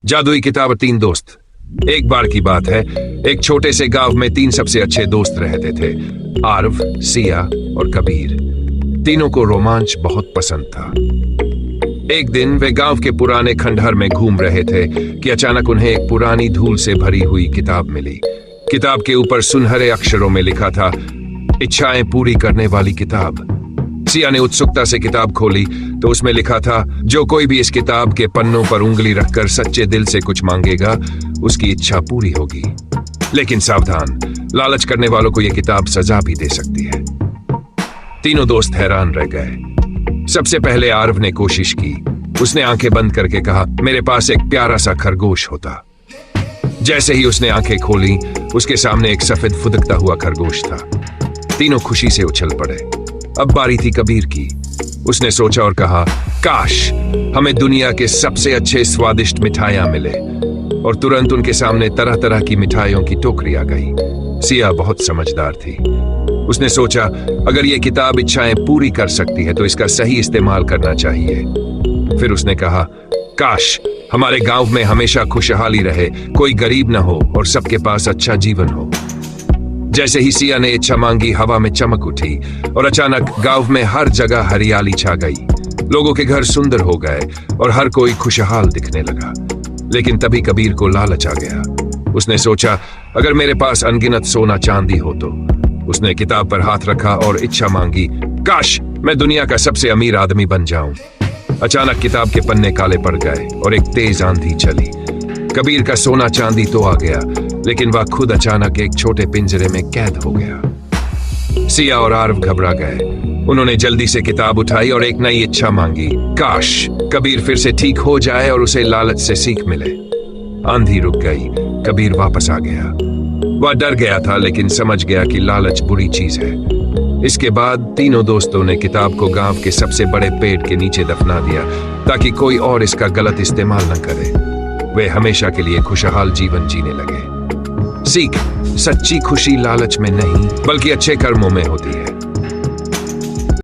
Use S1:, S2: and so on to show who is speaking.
S1: जादुई किताब और तीन दोस्त। एक बार की बात है, एक छोटे से गांव में तीन सबसे अच्छे दोस्त रहते थे, आरव, सिया और कबीर। तीनों को रोमांच बहुत पसंद था। एक दिन वे गांव के पुराने खंडहर में घूम रहे थे कि अचानक उन्हें एक पुरानी धूल से भरी हुई किताब मिली। किताब के ऊपर सुनहरे अक्षरों में लिखा था, इच्छाएं पूरी करने वाली किताब। सिया ने उत्सुकता से किताब खोली तो उसमें लिखा था, जो कोई भी इस किताब के पन्नों पर उंगली रखकर सच्चे दिल से कुछ मांगेगा, उसकी इच्छा पूरी होगी। लेकिन सावधान, लालच करने वालों को यह किताब सजा भी दे सकती है। तीनों दोस्त हैरान रह गए। सबसे पहले आरव ने कोशिश की। उसने आंखें बंद करके कहा, मेरे पास एक प्यारा सा खरगोश होता। जैसे ही उसने आंखें खोली, उसके सामने एक सफेद फुदकता हुआ खरगोश था। तीनों खुशी से उछल पड़े। अब बारी थी कबीर की। उसने सोचा और कहा, काश हमें दुनिया के सबसे अच्छे स्वादिष्ट मिठाइयां मिले। और तुरंत उनके सामने तरह तरह की मिठाइयों की टोकरी आ गई। सिया बहुत समझदार थी। उसने सोचा, अगर ये किताब इच्छाएं पूरी कर सकती है तो इसका सही इस्तेमाल करना चाहिए। फिर उसने कहा, काश हमारे गांव में हमेशा खुशहाली रहे, कोई गरीब न हो और सबके पास अच्छा जीवन हो। जैसे ही सिया ने इच्छा मांगी, हवा में चमक उठी और अचानक गांव में हर जगह हरियाली छा गई। लोगों के घर सुंदर हो गए और हर कोई खुशहाल दिखने लगा। लेकिन तभी कबीर को लालच आ गया। उसने सोचा, अगर मेरे पास अनगिनत सोना चांदी हो तो। उसने किताब पर हाथ रखा और इच्छा मांगी, काश मैं दुनिया का सबसे अमीर आदमी बन जाऊं। अचानक किताब के पन्ने काले पड़ गए और एक तेज आंधी चली। कबीर का सोना चांदी तो आ गया, लेकिन वह खुद अचानक एक छोटे पिंजरे में कैद हो गया। सिया और आरव घबरा गए। उन्होंने जल्दी से किताब उठाई और एक नई इच्छा मांगी, काश कबीर फिर से ठीक हो जाए और उसे लालच से सीख मिले। आंधी रुक गई। कबीर वापस आ गया। वह डर गया था, लेकिन समझ गया कि लालच बुरी चीज है। इसके बाद तीनों दोस्तों ने किताब को गांव के सबसे बड़े पेड़ के नीचे दफना दिया, ताकि कोई और इसका गलत इस्तेमाल न करे। वे हमेशा के लिए खुशहाल जीवन जीने लगे। सीख, सच्ची खुशी लालच में नहीं बल्कि अच्छे कर्मों में होती है।